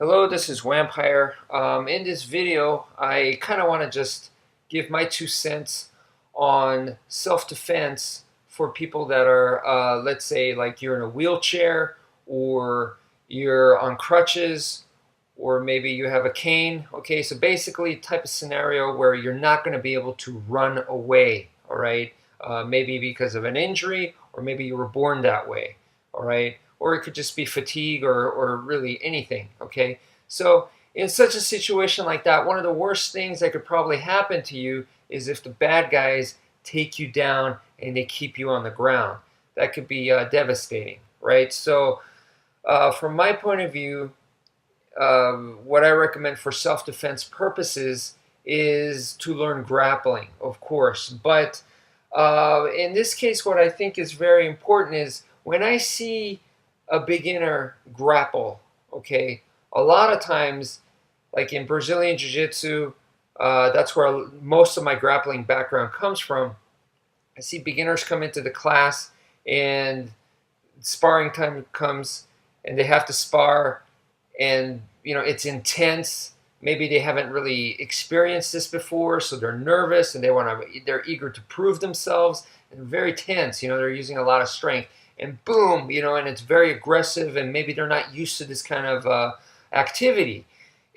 Hello, this is wmpyr. In this video, I kind of want to just give my 2 cents on self-defense for people that are, let's say, like you're in a wheelchair or you're on crutches or maybe you have a cane. Okay, so basically, type of scenario where you're not going to be able to run away. All right, maybe because of an injury or maybe you were born that way. All right, or it could just be fatigue or really anything. Okay, so in such a situation like that, one of the worst things that could probably happen to you is if the bad guys take you down and they keep you on the ground. That could be devastating, right? So from my point of view, what I recommend for self-defense purposes is to learn grappling, of course. But in this case, what I think is very important is when I see a beginner grapple, okay, a lot of times, like in Brazilian Jiu-Jitsu, that's where most of my grappling background comes from. I see beginners come into the class and sparring time comes and they have to spar and it's intense. Maybe they haven't really experienced this before, so they're nervous and they're eager to prove themselves and very tense. They're using a lot of strength, and boom, and it's very aggressive, and maybe they're not used to this kind of activity.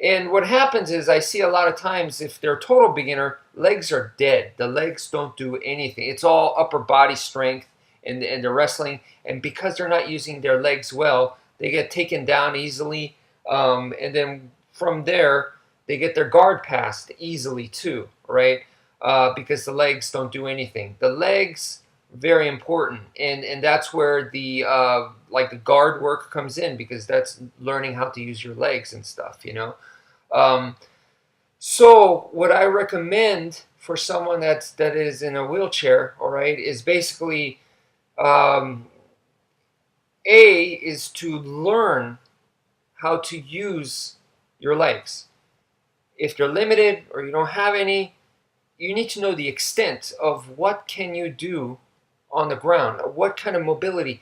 And what happens is I see a lot of times if they're a total beginner, legs are dead. The legs don't do anything. It's all upper body strength and the wrestling, and because they're not using their legs well, they get taken down easily. And then from there, they get their guard passed easily too, right? Because the legs don't do anything. The legs, very important, and that's where the like the guard work comes in, because that's learning how to use your legs and stuff. So what I recommend for someone that is in a wheelchair, all right, is basically um, is to learn how to use your legs. If you're limited or you don't have any, you need to know the extent of what can you do on the ground, what kind of mobility.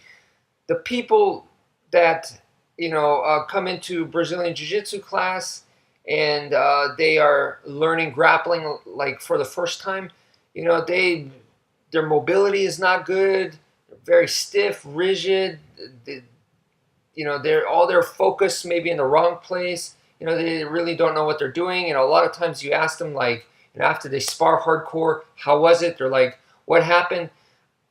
The people that come into Brazilian Jiu-Jitsu class and they are learning grappling like for the first time, their mobility is not good. They're very stiff, rigid. They're all their focus maybe in the wrong place. They really don't know what they're doing. A lot of times you ask them, like, after they spar hardcore, how was it? They're like, what happened?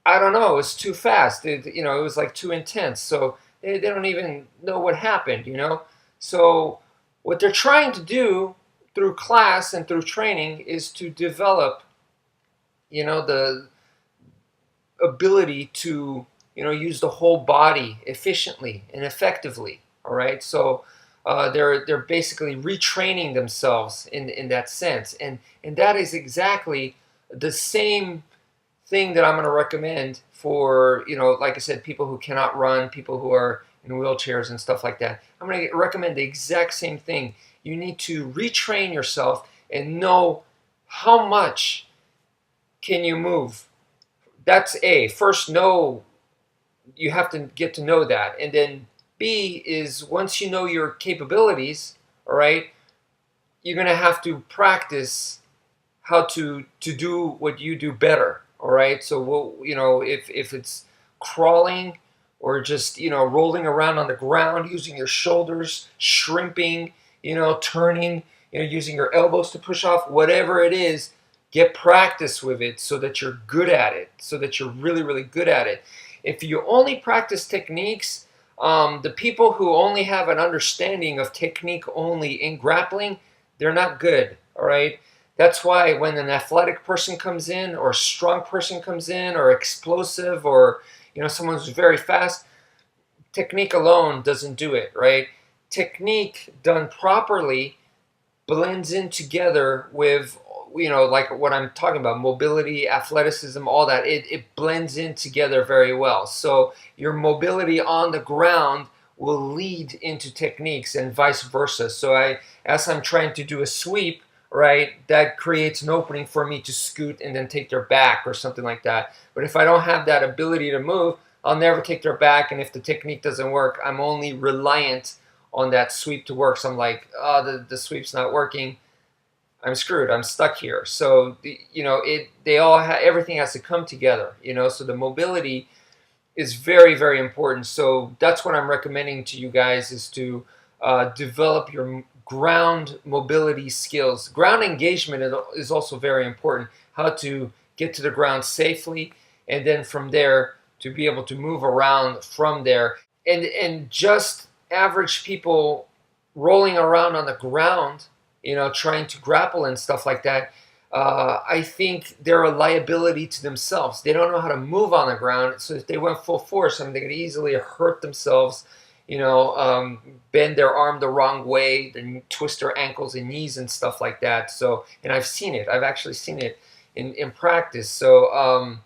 I don't know. It was too fast. It was like too intense. So they don't even know what happened. So what they're trying to do through class and through training is to develop, the ability to use the whole body efficiently and effectively. All right, so they're basically retraining themselves in that sense, and that is exactly the same thing that I'm going to recommend for like I said, people who cannot run, people who are in wheelchairs and stuff like that. I'm going to recommend the exact same thing. You need to retrain yourself and know how much can you move. That's A. First, know you have to get to know that, and then B is once you know your capabilities, all right, you're going to have to practice how to do what you do better. All right, so if it's crawling or just rolling around on the ground using your shoulders, shrimping, turning, using your elbows to push off, whatever it is, get practice with it so that you're good at it, so that you're really, really good at it. If you only practice techniques, the people who only have an understanding of technique only in grappling, they're not good, all right? That's why when an athletic person comes in, or a strong person comes in, or explosive, or someone who's very fast, technique alone doesn't do it, right? Technique done properly blends in together with like what I'm talking about, mobility, athleticism, all that. It blends in together very well. So your mobility on the ground will lead into techniques and vice versa. So as I'm trying to do a sweep, right, that creates an opening for me to scoot and then take their back or something like that. But if I don't have that ability to move, I'll never take their back, and if the technique doesn't work, I'm only reliant on that sweep to work. So I'm like, oh, the sweep's not working. I'm screwed. I'm stuck here. So everything has to come together. So the mobility is very, very important. So that's what I'm recommending to you guys, is to develop your ground mobility skills. Ground engagement is also very important. How to get to the ground safely, and then from there to be able to move around from there. And just average people rolling around on the ground, trying to grapple and stuff like that, I think they're a liability to themselves. They don't know how to move on the ground, so if they went full force, they could easily hurt themselves, bend their arm the wrong way, then twist their ankles and knees and stuff like that. So, and I've seen it. I've actually seen it in practice. So,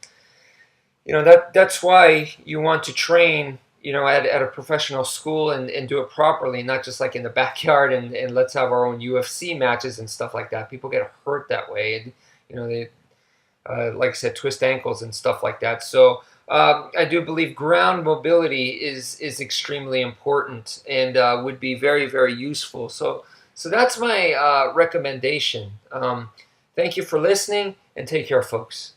that's why you want to train, at a professional school, and do it properly, not just like in the backyard and let's have our own UFC matches and stuff like that. People get hurt that way, and they, like I said, twist ankles and stuff like that. So I do believe ground mobility is extremely important, and would be very, very useful. So that's my recommendation. Thank you for listening, and take care, folks.